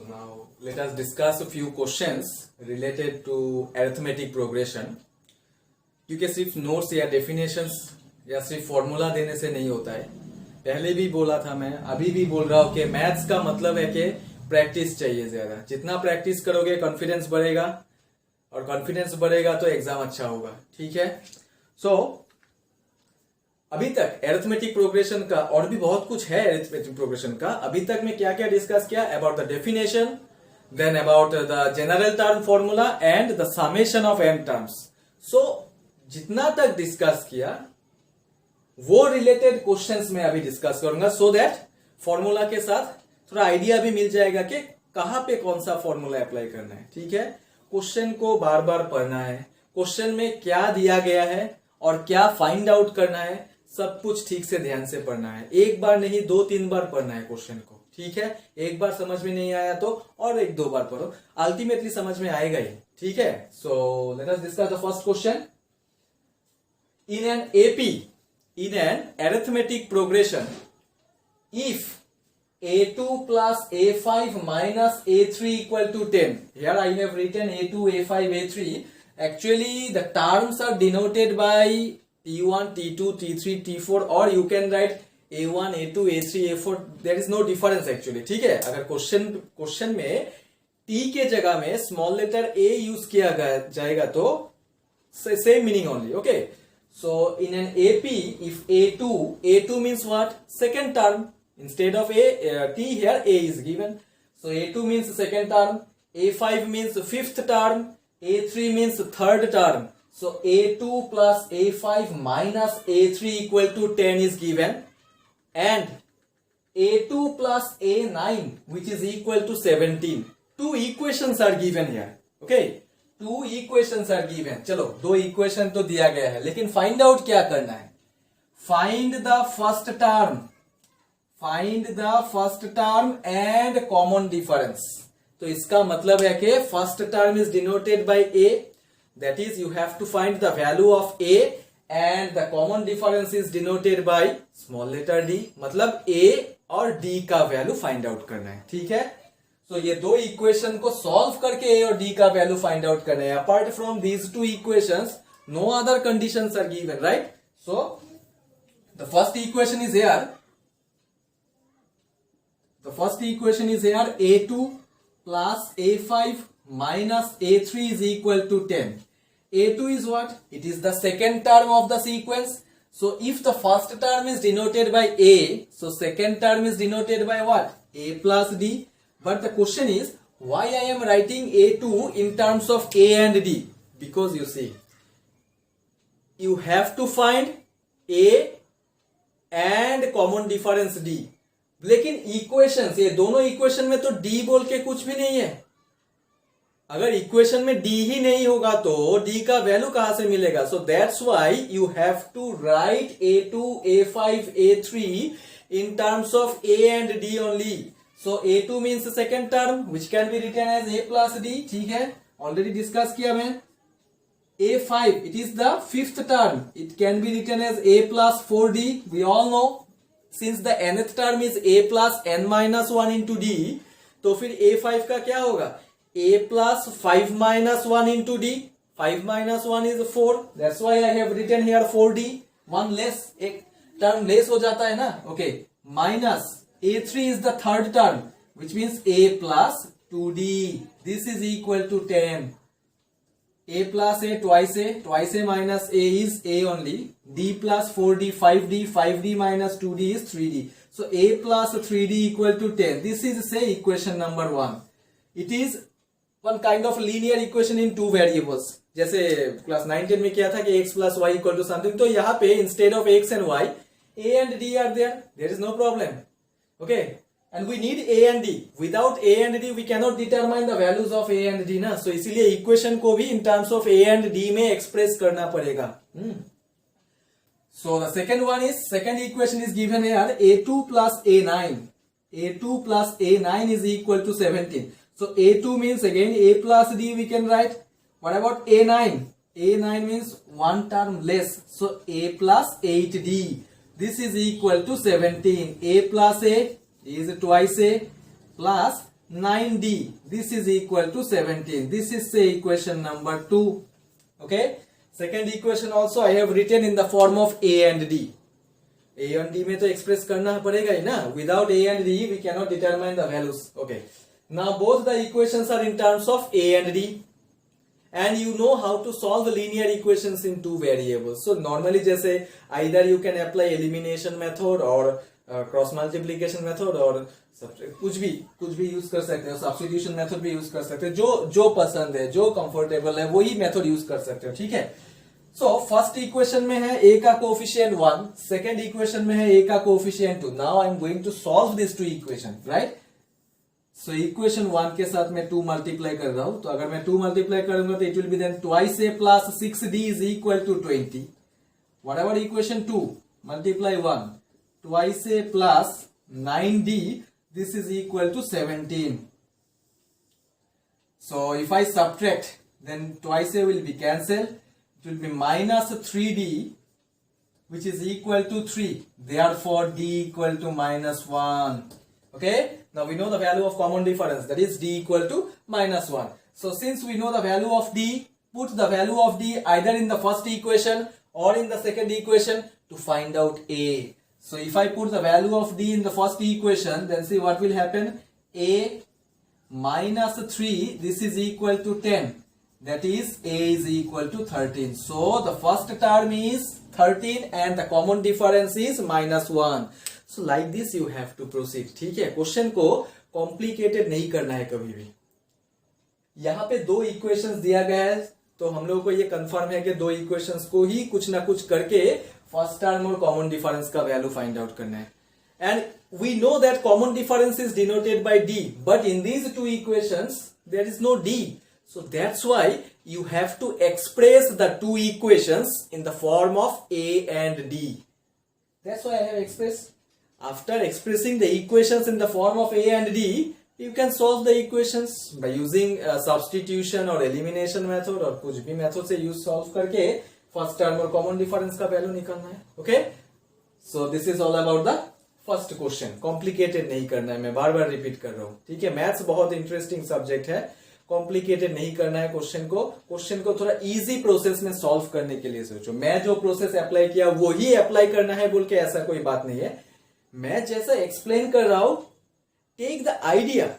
now let us discuss a few questions related to arithmetic progression. क्योंकि सिर्फ notes या definitions या सिर्फ फॉर्मूला देने से नहीं होता है. पहले भी बोला था मैं, अभी भी बोल रहा हूं कि मैथ्स का मतलब है कि प्रैक्टिस चाहिए ज्यादा. जितना प्रैक्टिस करोगे कॉन्फिडेंस बढ़ेगा, और कॉन्फिडेंस बढ़ेगा तो एग्जाम अच्छा होगा. ठीक है. सो अभी तक एरिथमेटिक प्रोग्रेशन का और भी बहुत कुछ है. एरिथमेटिक प्रोग्रेशन का अभी तक मैं क्या क्या डिस्कस किया? About the definition, then about the general term formula and the summation of n terms. So जितना तक डिस्कस किया वो रिलेटेड क्वेश्चंस में अभी डिस्कस करूंगा, सो दैट फॉर्मूला के साथ थोड़ा आइडिया भी मिल जाएगा कि कहां पे कौन सा फॉर्मूला अप्लाई करना है. ठीक है. क्वेश्चन को बार बार पढ़ना है, क्वेश्चन में क्या दिया गया है और क्या फाइंड आउट करना है, सब कुछ ठीक से ध्यान से पढ़ना है. एक बार नहीं, 2-3 बार पढ़ना है क्वेश्चन को. ठीक है. एक बार समझ में नहीं आया तो और 1-2 बार पढ़ो, अल्टीमेटली समझ में आएगा ही. ठीक है. So let us discuss the first question. In an AP, in an arithmetic progression, if A2 plus A5 minus A3 equal to 10, here I have written A2, A5, A3. Actually, the terms are denoted by T1, T2, T3, T4, or you can write A1, A2, A3, A4. There is no difference actually. ठीक है. अगर question में T के जगह में small letter A use किया जाएगा तो same meaning only. Okay. So in an AP, if A2 means what? Second term. Instead of T here, A is given. So A2 means second term. A5 means fifth term. A3 means third term. So A2 plus A5 minus A3 equal to 10 is given. And A2 plus A9 which is equal to 17. Two equations are given here. Okay. 2 equations are given. चलो 2 equation तो दिया गया है, लेकिन find out क्या करना है? Find the first term, find the first term and common difference. तो इसका मतलब है कि first term is denoted by A, that is you have to find the value of A, and the common difference is denoted by small letter D. मतलब A और D का value find out करना है. ठीक है. So, ये 2 equation को solve करके A और D का वैल्यू फाइंड आउट करना है. Apart from these 2 equations no other conditions are given, right? So the first equation is here, the first equation is here A2 plus A5 minus A3 is equal to 10. A2 is what? It is the second term of the sequence. So if the first term is denoted by A, so second term is denoted by what? A plus D. But the question is, why I am writing A2 in terms of A and D? Because you see, you have to find A and common difference D. लेकिन equations, ये दोनों equation में तो D बोल के कुछ भी नहीं है. अगर इक्वेशन में D ही नहीं होगा तो D का वैल्यू कहां से मिलेगा? So that's why you have to write A2, A5, A3 in terms of A and D only. So A2 means the second term which can be written as A plus D. ठीक है. Already discuss किया मैं. A5 it is the fifth term. It can be written as A plus 4D. We all know since the nth term is A plus n minus 1 into D, तो फिर A5 का क्या होगा? A plus 5 minus 1 into D. 5 minus 1 is 4. That's why I have written here 4D. One less, एक term less हो जाता है ना. Okay. Minus A3 is the third term, which means A plus 2D. This is equal to 10. A plus A twice A minus A is A only. D plus 4D, 5D, 5D minus 2D is 3D. So A plus 3D equal to 10. This is say equation number 1. It is one kind of linear equation in 2 variables. जैसे class 9-10 में किया था कि x plus y equal to something. तो यहाँ पे instead of x and y, A and D are there. There is no problem. Okay, and we need A and D. Without A and D we cannot determine the values of A and D ना. So इसीलिए equation को भी in terms of A and D में express करना पड़ेगा. So the second equation is given here. A2 plus A9. A2 plus A9 is equal to 17. So A2 means again A plus D we can write. What about A9? A9 means one term less. So A plus 8D. This is equal to 17. A plus A is twice A plus 9d, this is equal to 17. This is say equation number 2. Okay, second equation also I have written in the form of a and d. a and d में तो express करना पड़ेगा ही ना. Without a and d we cannot determine the values. Okay, now both the equations are in terms of a and d, and you know how to solve linear equations in two variables. So normally जैसे either you can apply elimination method or cross multiplication method और कुछ भी use कर सकते हो, substitution method भी use कर सकते हो, जो पसंद है, जो कंफर्टेबल है वही मेथड यूज कर सकते हो. ठीक है. सो फर्स्ट इक्वेशन में है a का कोएफिशिएंट 1, सेकंड इक्वेशन में है a का coefficient 2. Now I am going to solve this two equation, right. So equation 1 के साथ मैं 2 मल्टीप्लाई कर रहा हूं, तो अगर मैं 2 मल्टीप्लाई करूंगा तो it will be then twice a plus 6d is equal to 20. Whatever equation 2 multiply 1 twice a plus 9d, this is equal to 17. So if I subtract, then twice a will be cancelled. It will be minus 3d, which is equal to 3. Therefore d equal to minus 1. Okay, now we know the value of common difference, that is d equal to minus 1. So since we know the value of d, put the value of d either in the first equation or in the second equation to find out a. So if I put the value of d in the first equation, then see what will happen. A minus 3, this is equal to 10. That is a is equal to 13. So the first term is 13 and the common difference is minus 1. So like this you have to proceed. ठीक है. Question को complicated नहीं करना है कभी भी. यहाँ पे 2 इक्वेशंस दिया गया है, तो हम लोगों को ये कंफर्म है कि 2 इक्वेशंस को ही कुछ ना कुछ करके फर्स्ट टर्म और कॉमन डिफरेंस का वैल्यू फाइंड आउट करना है. And we know that common difference is denoted by D, but in these 2 equations there is no D. So that's why you have to express the 2 equations in the form of a and d. That's why I have expressed. After expressing the equations in the form of a and d, you can solve the equations by using substitution or elimination method, और कुछ भी method से use solve करके first term और common difference का value निकालना है. Okay, so this is all about the first question. Complicated नहीं करना है, मैं बार बार रिपीट कर रहा हूं. ठीक है, मैथ्स बहुत इंटरेस्टिंग सब्जेक्ट है. कॉम्प्लिकेटेड नहीं करना है क्वेश्चन को थोड़ा इजी प्रोसेस में सॉल्व करने के लिए सोचो. मैं जो प्रोसेस अप्लाई किया वो ही अप्लाई करना है बोल के ऐसा कोई बात नहीं है. मैं जैसा एक्सप्लेन कर रहा हूं, टेक द आइडिया.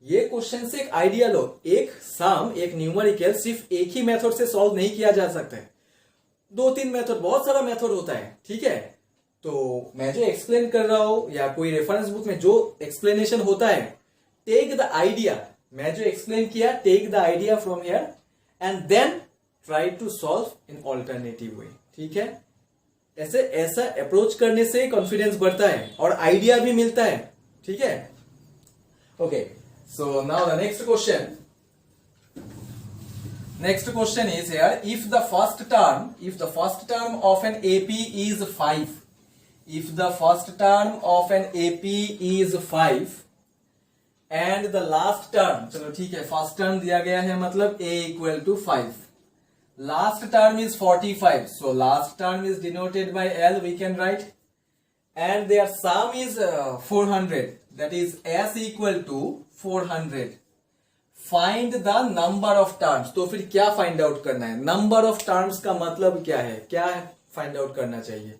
ये क्वेश्चन से एक आइडिया लो. एक सम, एक न्यूमेरिकल सिर्फ एक ही मेथड से सॉल्व नहीं किया जा सकता है. 2-3 मेथड, बहुत सारा मेथड होता है. ठीक है, तो मैं जो एक्सप्लेन कर रहा हूं या कोई रेफरेंस बुक में जो एक्सप्लेनेशन होता है, टेक द आइडिया. मैं जो एक्सप्लेन किया, take the idea from here and then try to solve in alternative way. ठीक है, ऐसा अप्रोच करने से कॉन्फिडेंस बढ़ता है और आइडिया भी मिलता है. ठीक है. Okay, so now the next question is here, if the first term of an AP is 5, if the first term of an AP is 5 and the last term, चलो ठीक है, फर्स्ट टर्म दिया गया है मतलब a equal to 5, last term is 45, so last term is denoted by L, we can write, and their sum is 400, that is S equal to 400. Find the number of terms. तो फिर क्या find out करना है? Number of terms का मतलब क्या है? क्या फाइंड आउट करना चाहिए?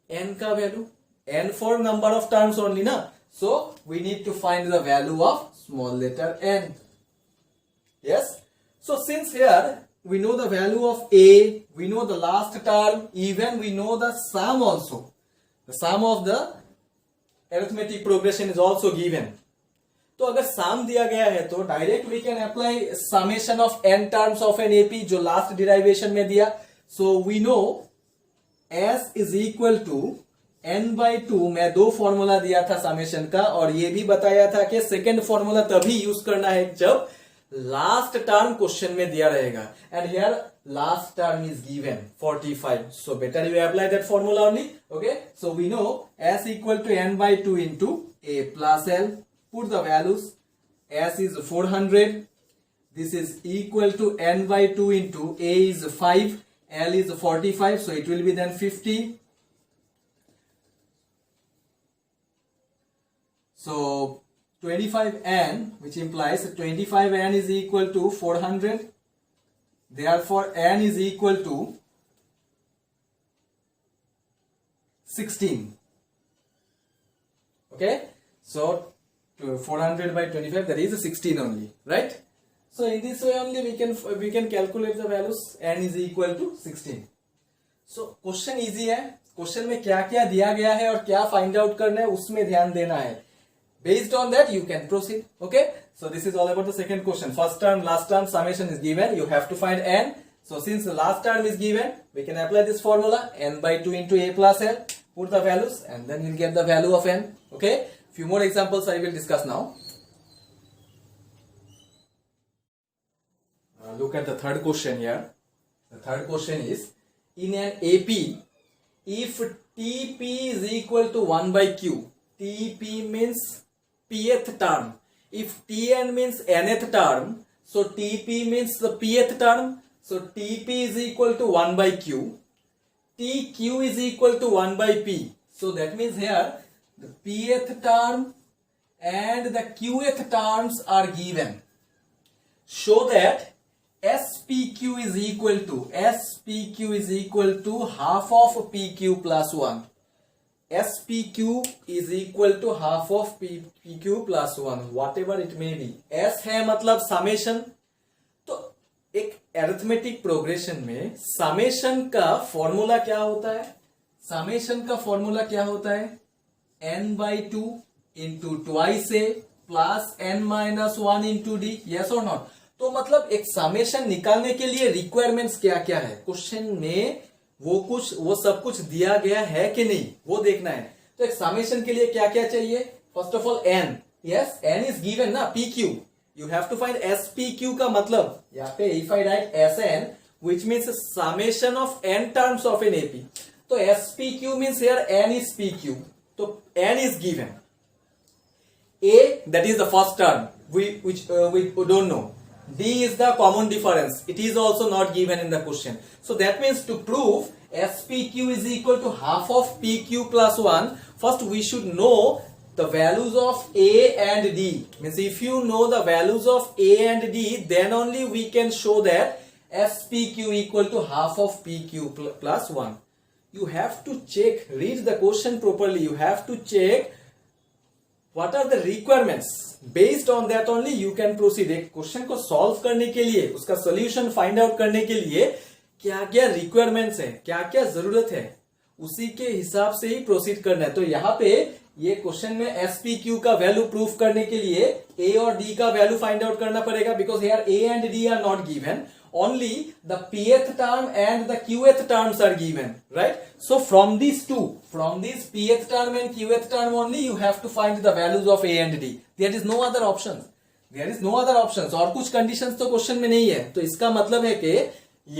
n का value, n for number of terms only ना. So we need to find the value of small letter n. Yes. So since here we know the value of a, we know the last term, even we know the sum also. The sum of the arithmetic progression is also given. तो अगर सम दिया गया है तो direct we can apply summation of n terms of an AP जो last derivation में दिया. So we know s is equal to n/2. मैं 2 फॉर्मूला दिया था समेशन का, और ये भी बताया था कि सेकेंड फॉर्मूला तभी यूज करना है जब लास्ट टर्म क्वेश्चन में दिया रहेगा. And here last term is given 45, so better you apply that formula only. Okay, so we know s equal to n/2 into a plus l. Put the values. S is 400, this is equal to n/2 into a is 5, l is 45, so it will be then 50. So 25n, which implies 25n is equal to 400. Therefore, n is equal to 16. Okay, so 400 by 25, that is 16 only, right? So in this way only we can calculate the values. n is equal to 16. So question easy है. Question में क्या क्या दिया गया है और क्या find out करना है उसमें ध्यान देना है. Based on that you can proceed. Okay, so this is all about the second question. First term, last term, summation is given. You have to find n. So since the last term is given, we can apply this formula, n by 2 into a plus l. Put the values and then you'll get the value of n. Okay, few more examples I will discuss now. Look at the third question here. The third question is, in an AP, if TP is equal to 1 by Q, TP means pth term. If Tn means nth term, so TP means the pth term. So TP is equal to 1 by Q. TQ is equal to 1 by P. So that means here the pth term and the qth terms are given. Show that SPQ is equal to half of PQ plus 1. SPQ is equal to half of PQ plus 1, whatever it may be. S है मतलब summation. तो एक arithmetic progression में summation का formula क्या होता है? Summation का फॉर्मूला क्या होता है? n by 2 into twice a plus n minus 1 into d. Yes or not? तो मतलब एक समेशन निकालने के लिए रिक्वायरमेंट्स क्या क्या है क्वेश्चन में, वो सब कुछ दिया गया है कि नहीं वो देखना है. तो एक समेशन के लिए क्या क्या चाहिए? First of all n. Yes, n is given ना, pq. You have to find spq का मतलब यहाँ पे if I write sn which means summation of n terms of an AP. तो spq means here n is pq. तो n is given. A, that is the first term which we don't know. D is the common difference. It is also not given in the question. So that means to prove SPQ is equal to half of PQ plus 1, first we should know the values of A and D. Means if you know the values of A and D, then only we can show that SPQ equal to half of PQ plus 1. You have to check, read the question properly. You have to check what are the requirements. Based on that only you can proceed. एक question को solve करने के लिए, उसका solution find out करने के लिए क्या क्या रिक्वायरमेंट्स है, क्या क्या जरूरत है, उसी के हिसाब से ही प्रोसीड करना है. तो यहाँ पे ये क्वेश्चन में एसपीक्यू का वैल्यू प्रूफ करने के लिए ए और डी का वैल्यू फाइंड आउट करना पड़ेगा. Because here A and D R not given, only the pth term and the qth terms are given, right? So from these pth term and qth term only you have to find the values of a and d. There is no other options. और कुछ conditions तो question में नहीं है. तो इसका मतलब है कि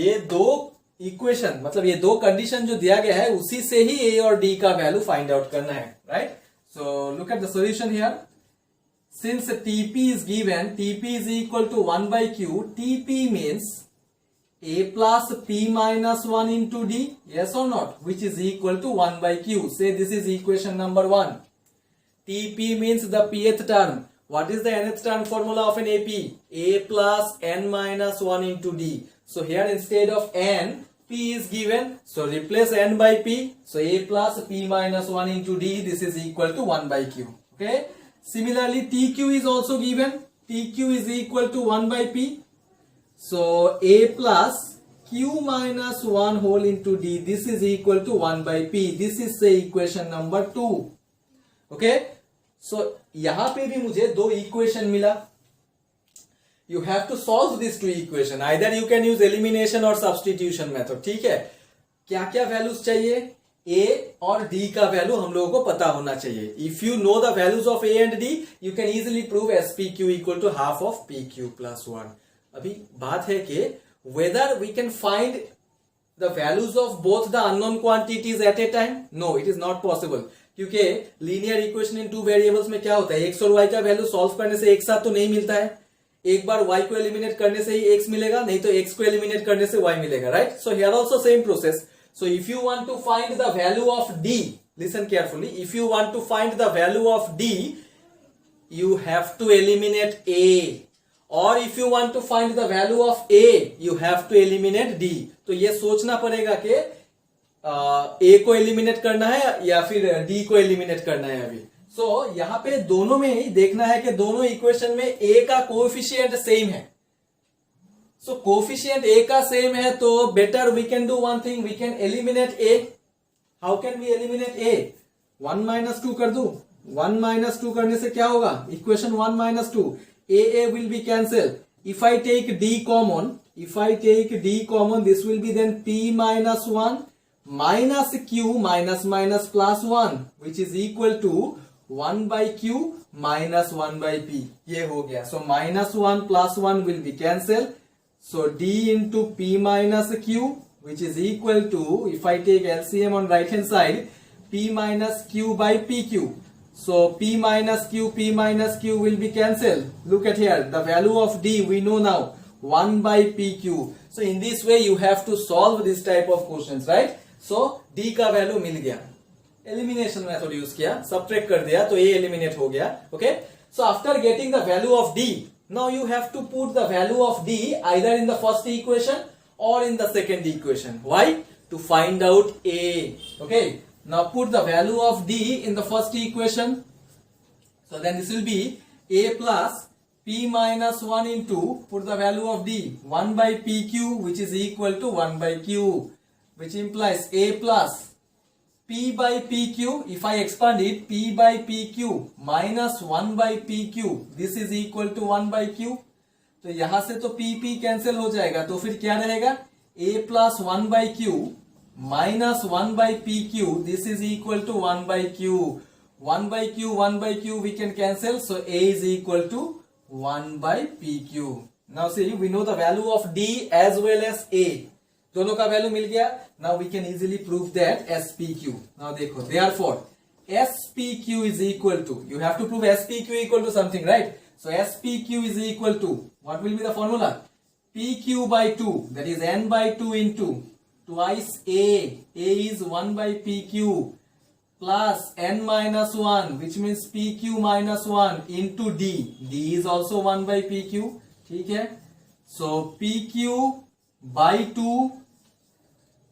ये दो इक्वेशन, मतलब ये दो कंडीशन जो दिया गया है उसी से ही a और d का वैल्यू फाइंड आउट करना है, right? So look at the solution here. Since TP is given, TP is equal to 1 by Q, TP means A plus P minus 1 into D, yes or not, which is equal to 1 by Q. Say this is equation number 1. TP means the pth term. What is the nth term formula of an AP? A plus n minus 1 into D. So here instead of n, P is given. So replace n by P. So A plus P minus 1 into D, this is equal to 1 by Q. Okay. Similarly, TQ is also given. TQ is equal to 1 by P. So A plus Q minus 1 whole into D, this is equal to 1 by P. This is say equation number 2. Okay. So यहाँ पे भी मुझे दो equation मिला. You have to solve these two equation. Either you can use elimination or substitution method. ठीक है. क्या क्या वैल्यूज चाहिए? A और D का वैल्यू हम लोगों को पता होना चाहिए. If you know the values of A and D, you can easily prove SPQ equal to half of PQ plus 1. अभी बात है कि whether we can find the values of both the unknown quantities at a time. No, it is not possible. क्योंकि linear equation in two variables में क्या होता है, x और y का वैल्यू सॉल्व करने से एक साथ तो नहीं मिलता है. एक बार y को एलिमिनेट करने से ही x मिलेगा, नहीं तो x को एलिमिनेट करने से y मिलेगा, right? So here also same process. So if you want to find the value of D, listen carefully. If you want to find the value of D, you have to eliminate A, और if you want to find the value of A, you have to eliminate D. तो ये सोचना पड़ेगा कि A को eliminate करना है या फिर D को एलिमिनेट करना है अभी. सो यहाँ पे दोनों में ही देखना है कि दोनों इक्वेशन में A का कोएफिशिएंट सेम है. सो कोएफिशिएंट A का सेम है तो better we can do one thing, we can eliminate A. How can we eliminate A? 1 minus 2 कर दू. 1 माइनस 2 करने से क्या होगा? Equation 1 minus 2, A will be cancelled. If I take D common, this will be then P minus 1 minus Q minus minus plus 1, which is equal to 1 by Q minus 1 by P. ये हो गया. So minus 1 plus 1 will be cancelled. So D into P minus Q, which is equal to, if I take LCM on right hand side, P minus Q by PQ. So P minus Q will be cancelled. Look at here, the value of D we know now, 1 by PQ. So in this way you have to solve this type of questions, right? So D का value मिल गया, elimination method use किया, subtract कर दिया तो A eliminate हो गया. Okay, so after getting the value of D, now you have to put the value of D either in the first equation or in the second equation. Why? To find out A. Okay, now put the value of D in the first equation. So then this will be A plus P minus 1 into, put the value of D, 1 by PQ, which is equal to 1 by Q, which implies A plus P by PQ. If I expand it, P by PQ minus 1 by PQ, this is equal to 1 by Q. तो यहां से तो P cancel हो जाएगा, तो फिर क्या रहेगा? A plus 1 by Q minus 1 by PQ, this is equal to 1 by Q. 1 by Q we can cancel, so A is equal to 1 by PQ. Now see, we know the value of D as well as A. दोनों का value मिल गया. Now we can easily prove that SPQ. Now देखो, therefore SPQ is equal to, you have to prove SPQ equal to something, right? So SPQ is equal to, what will be the formula? PQ by 2, that is N by 2 into twice A. A is 1 by PQ plus N minus 1, which means PQ minus 1 into D. D is also 1 by PQ. ठीक है? So PQ by 2,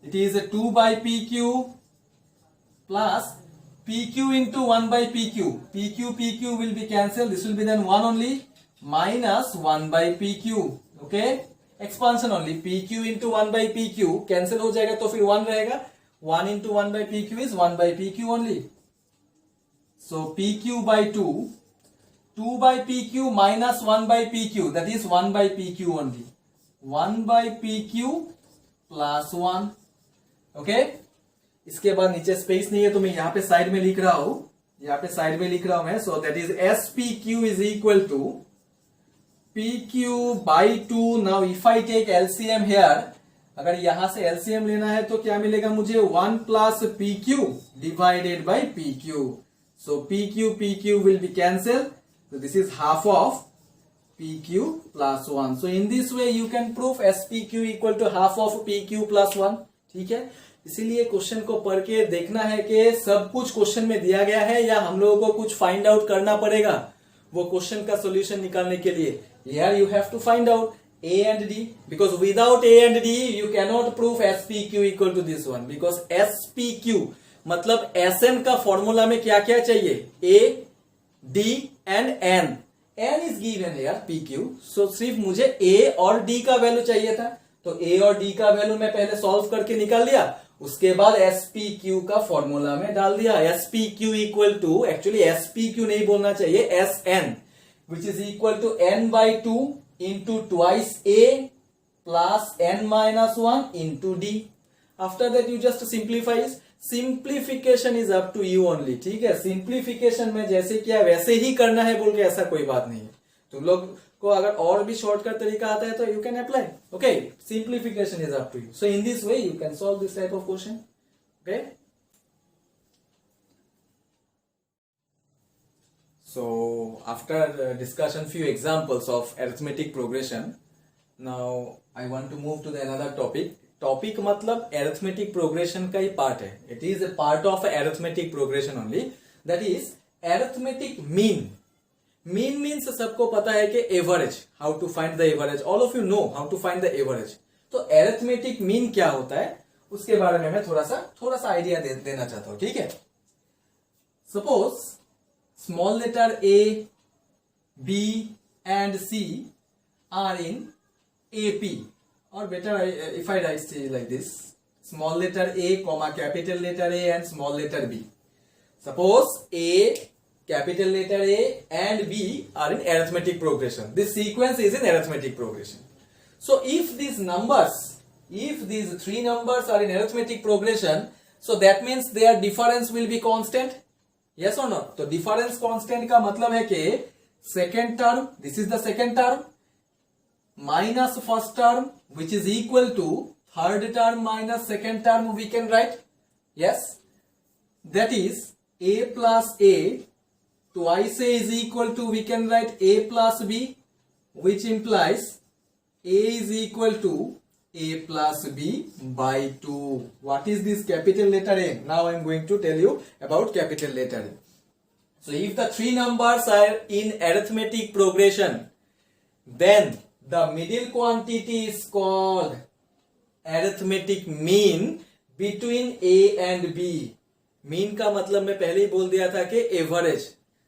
it is a 2 by PQ plus PQ into 1 by PQ. PQ will be cancelled. This will be then 1 only, minus 1 by PQ. Okay? Expansion only. PQ into 1 by PQ cancel हो जाएगा तो फिर 1 रहेगा. 1 into 1 by PQ is 1 by PQ only. So PQ by 2, 2 by PQ minus 1 by PQ, that is 1 by PQ only. 1 by PQ plus 1. Okay, इसके बाद नीचे space नहीं है तो मैं यहाँ पे साइड में लिख रहा हूं, मैं. So that is SPQ is equal to PQ by 2. Now if I take LCM here, अगर यहां से LCM लेना है तो क्या मिलेगा मुझे? 1 plus PQ divided by PQ. So PQ will be cancel, so this is half of PQ plus 1. So in this way you can prove SPQ equal to half of PQ plus 1. ठीक है, इसीलिए question को पढ़ के देखना है कि सब कुछ क्वेश्चन में दिया गया है या हम लोगों को कुछ फाइंड आउट करना पड़ेगा वो क्वेश्चन का सॉल्यूशन निकालने के लिए. Here you have to find out A and D, because without A and D you cannot prove SPQ equal to this one, because SPQ मतलब SN का फॉर्मूला में क्या क्या चाहिए? A, D and N. N is given here PQ, so सिर्फ मुझे A और D का वैल्यू चाहिए था, तो A और D का वैल्यू मैं पहले सॉल्व करके निकाल लिया, उसके बाद SPQ का फॉर्मूला में डाल दिया. SPQ equal to, actually SPQ नहीं बोलना चाहिए, SN, which is equal to N by 2 into twice A plus N minus 1 into D. After that you just simplify. Simplification is up to you only. ठीक है, simplification में जैसे किया वैसे ही करना है बोल के ऐसा कोई बात नहीं है. तुम लोग को अगर और भी शॉर्टकट तरीका आता है तो you can apply. Okay, simplification is up to you. So in this way you can solve this type of question. Okay, so after discussion few examples of arithmetic progression, now I want to move to the another topic. Topic मतलब arithmetic progression का ही part है. It is a part of arithmetic progression only, that is arithmetic mean. Mean means सबको पता है कि average, how to find the average, all of you know how to find the average. तो arithmetic mean क्या होता है उसके बारे में मैं थोड़ा सा आइडिया देना चाहता हूं, ठीक है। Suppose small letter a, b and c are in AP, or better if I write like this, small letter A comma capital letter A and small letter B. Suppose A, capital letter A and B are in arithmetic progression. This sequence is in arithmetic progression. So if these numbers, if these three numbers are in arithmetic progression, so that means their difference will be constant. Yes or no? तो difference constant का मतलब है कि second term, this is the second term, minus first term which is equal to third term minus second term, we can write. Yes, that is A plus A twice A is equal to, we can write A plus B, which implies A is equal to A plus B by 2. What is this capital letter A? Now I am going to tell you about capital letter A. So if the three numbers are in arithmetic progression, then the middle quantity is called arithmetic mean between A and B. Mean का मतलब मैं पहले ही बोल दिया था कि average.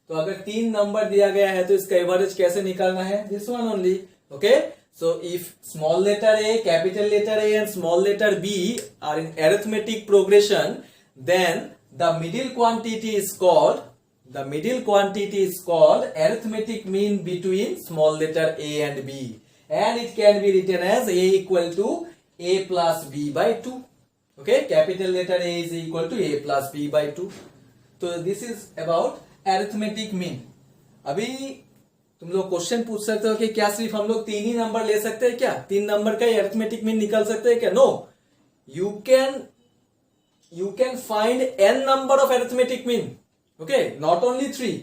तो अगर तीन नंबर दिया गया है तो इसका एवरेज कैसे निकालना है? This one only. Okay, so if small letter a, capital letter A and small letter b are in arithmetic progression, then the middle quantity is called arithmetic mean between small letter A and B. And it can be written as A equal to A plus B by 2. Okay, capital letter A is equal to A plus B by 2. So this is about arithmetic mean. अभी तुम लोग question पूछ सकते हो कि क्या सिर्फ हम लोग तीन ही नंबर ले सकते हैं क्या? तीन नंबर का arithmetic mean निकाल सकते हैं क्या? No, you can find n number of arithmetic mean. Okay, not only 3.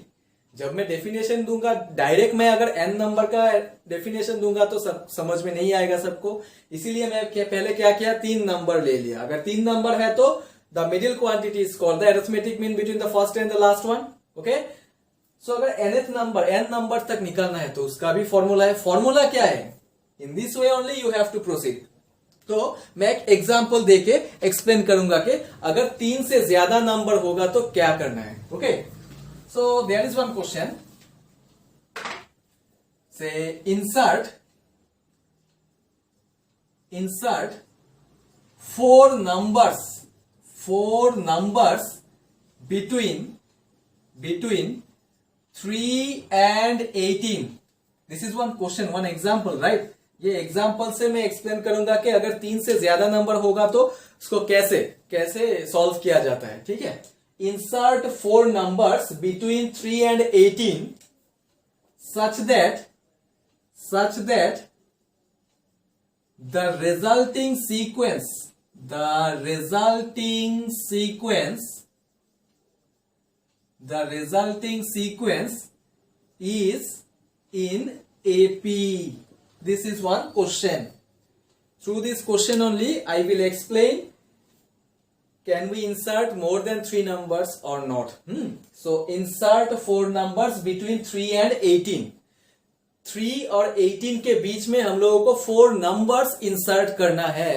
जब मैं डेफिनेशन दूंगा डायरेक्ट, मैं अगर n नंबर का डेफिनेशन दूंगा तो समझ में नहीं आएगा सबको, इसीलिए मैं पहले क्या किया, तीन नंबर ले लिया। अगर तीन नंबर है तो the middle quantity is called the arithmetic mean between the first and the last one. Okay, so अगर nth नंबर n नंबर तक निकालना है तो उसका भी फॉर्मूला है। फॉर्मूला क्या है? In this way only you have to proceed. तो मैं एक एग्जाम्पल देके एक्सप्लेन करूंगा कि अगर तीन से ज्यादा नंबर होगा तो क्या करना है। Okay, so there is one question. Say insert four numbers between 3 and 18. This is one question, one example, right? ये एग्जाम्पल से मैं एक्सप्लेन करूंगा कि अगर तीन से ज्यादा नंबर होगा तो उसको कैसे सॉल्व किया जाता है। ठीक है, insert four numbers between 3 and 18 such that the resulting sequence is in AP. This is one question. Through this question only I will explain can we insert more than 3 numbers or not. So insert 4 numbers between 3 and 18. 3 और 18 के बीच में हम लोगों को 4 numbers insert करना है,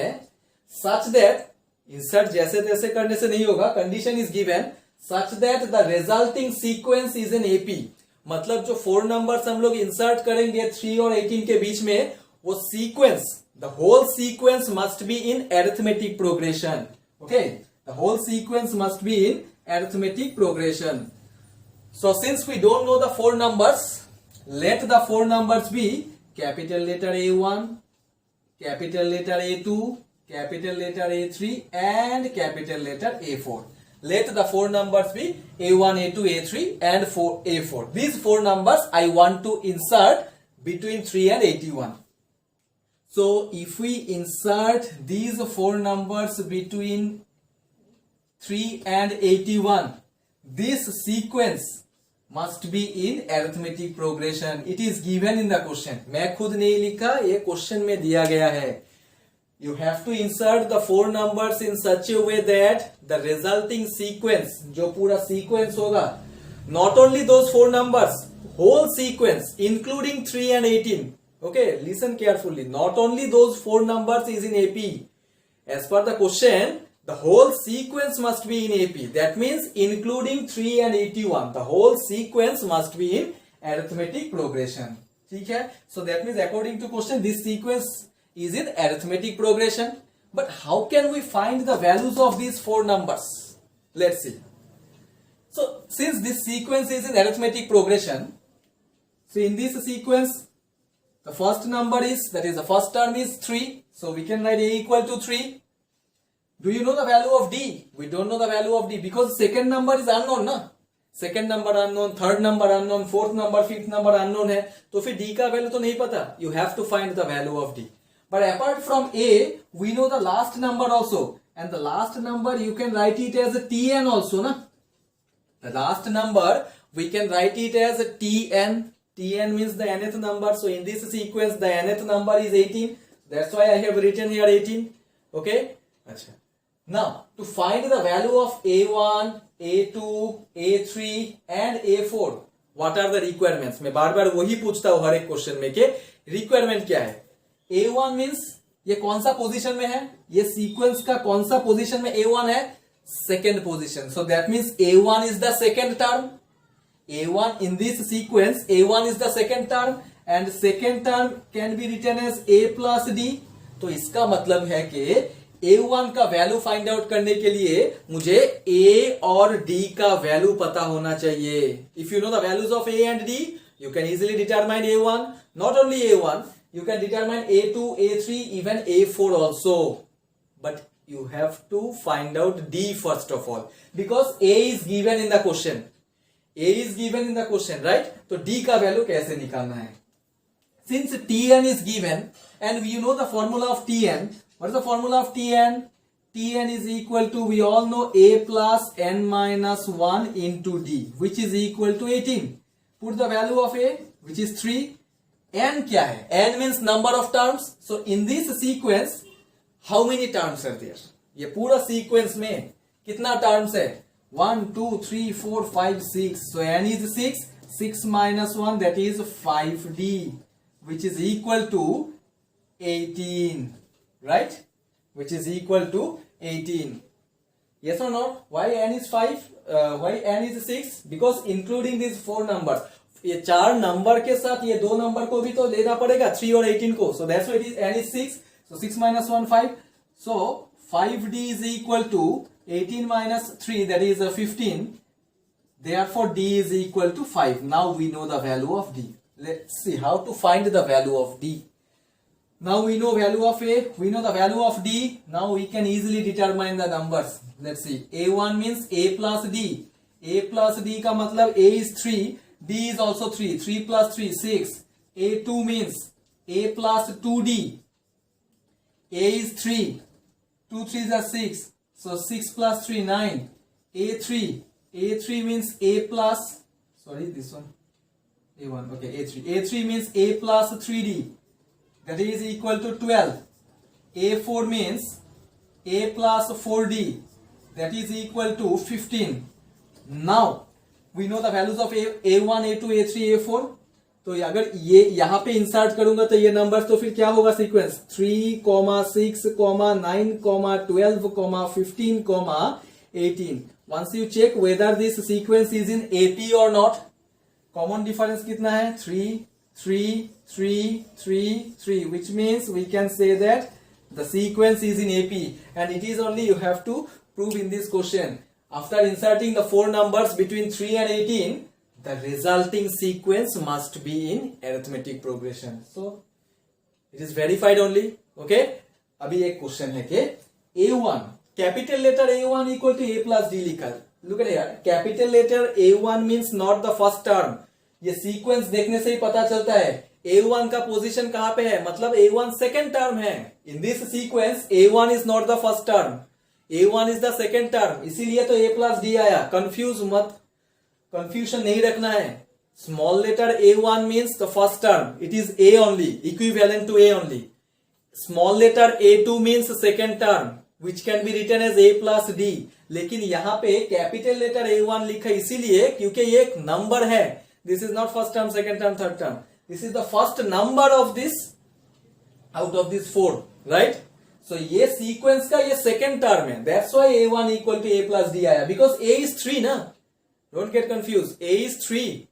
such that insert जैसे तैसे करने से नहीं होगा, condition is given such that the resulting sequence is in AP. मतलब जो 4 numbers हम लोग insert करेंगे 3 और 18 के बीच में, वो sequence, the whole sequence must be in arithmetic progression. Okay, the whole sequence must be in arithmetic progression. So since we don't know the 4 numbers, let the 4 numbers be capital letter A1, capital letter A2, capital letter A3 and capital letter A4. Let the 4 numbers be A1, A2, A3 and A4. These 4 numbers I want to insert between 3 and 81. So if we insert these 4 numbers between 3 and 81, this sequence must be in arithmetic progression. It is given in the question. मैं खुद नहीं लिखा, ये question में दिया गया है. You have to insert the 4 numbers in such a way that the resulting sequence, जो पूरा sequence होगा, not only those 4 numbers, whole sequence including 3 and 18. Okay, listen carefully. Not only those 4 numbers is in AP. As per the question, the whole sequence must be in AP. That means including 3 and 81. The whole sequence must be in arithmetic progression. ठीक है? So that means according to question, this sequence is in arithmetic progression. But how can we find the values of these 4 numbers? Let's see. So since this sequence is in arithmetic progression, so in this sequence, the first number is, that is the first term is 3. So we can write A equal to 3. Do you know the value of D? We don't know the value of D because second number is unknown, na? Second number unknown, third number unknown, fourth number, fifth number unknown है, तो फिर D का value तो नहीं पता. You have to find the value of D. But apart from A, we know the last number also, and the last number you can write it as a Tn also, na? The last number we can write it as a Tn. Tn means the nth number. So in this sequence, the nth number is 18. That's why I have written here 18. Okay? Achha. Now, to find the value of A1, A2, A3 and A4, what are the requirements? मैं बार बार वही पूछता हूँ हर एक question में कि requirement क्या है? A1 means ये कौन सा पोजीशन में है? ये सीक्वेंस का कौन सा पोजीशन में A1 है? Second position. So that means A1 is the second term. A1 in this sequence, A1 is the second term and second term can be written as A plus D. तो इसका मतलब है कि A1 का value find out करने के लिए मुझे A और D का वैल्यू पता होना चाहिए. If you know the values of A and D, you can easily determine A1. Not only A1, you can determine A2, A3, even A4 also. But you have to find out D first of all. Because A is given in the question. A is given in the question, right? तो D का value कैसे निकालना है? Since Tn is given and you know the formula of Tn. What is the formula of Tn? Tn is equal to, we all know, A plus n minus 1 into D, which is equal to 18. Put the value of A, which is 3. N क्या है? N means number of terms. So in this sequence, how many terms are there? ये पूरा sequence में कितना terms है? 1, 2, 3, 4, 5, 6. So n is 6. 6 minus 1, that is 5D, which is equal to 18. Right? Which is equal to 18. Yes or no? Why n is 5? Why n is 6? Because including these 4 numbers. ये 4 number के साथ ये 2 number को भी तो लेना पड़ेगा, 3 और 18 को. So that's why it is n is 6. So 6 minus 1, 5. So 5D is equal to 18 minus 3, that is 15. Therefore D is equal to 5. Now we know the value of D. Let's see how to find the value of D. Now we know value of A, we know the value of D. Now we can easily determine the numbers. Let's see. A1 means A plus D. A plus D का मतलब A is 3, D is also 3. 3 plus 3, 6. A2 means A plus 2D. A is 3. 2 3s are 6. So 6 plus 3, 9. A3. A3 means A plus, sorry, this one. A1, okay, A3. A3 means A plus 3D. That is equal to 12. A4 means A plus 4D. That is equal to 15. Now, we know the values of A1, A2, A3, A4. तो अगर ये यहाँ पे insert करूंगा तो ये numbers तो फिर क्या होगा sequence? 3, 6, 9, 12, 15, 18. Once you check whether this sequence is in AP or not, common difference कितना है? 3, 3, 3, 3, 3, which means we can say that the sequence is in AP, and it is only you have to prove in this question. After inserting the 4 numbers between 3 and 18, the resulting sequence must be in arithmetic progression. So it is verified only. Okay? अभी एक question है कि A1, capital letter A1 equal to A plus D लिखा. Look at here. Capital letter A1 means not the first term. ये sequence देखने से ही पता चलता है A1 का पोजीशन कहां पे है, मतलब A1 सेकेंड टर्म है. In this sequence A1 is not the first term, A1 is the second term, इसीलिए तो A प्लस D आया. कंफ्यूज मत, कंफ्यूजन नहीं रखना है. Small letter A1 means the first term, it is A only, equivalent to A only. Small letter A2 means second term, which can be written as A plus D. लेकिन यहाँ पे capital letter A1 लिखा इसीलिए क्योंकि ये एक number है. This is not first term, second term, third term. This is the first number of this out of these 4, right? So ये sequence का ये second term है. That's why A1 equal to A plus D आया. Because A is 3 ना. Don't get confused. A is 3.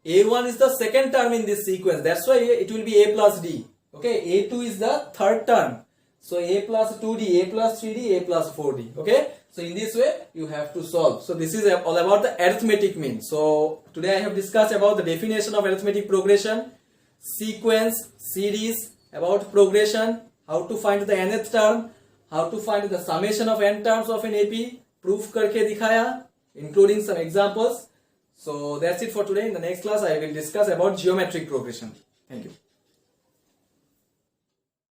A1 is the second term in this sequence. That's why it will be A plus D. Okay. A2 is the third term. So A plus 2D, A plus 3D, A plus 4D. Okay. So in this way you have to solve. So this is all about the arithmetic mean. So today I have discussed about the definition of arithmetic progression, sequence, series, about progression, how to find the nth term, how to find the summation of n terms of an AP, proof करके दिखाया, including some examples. So that's it for today. In the next class I will discuss about geometric progression. Thank you.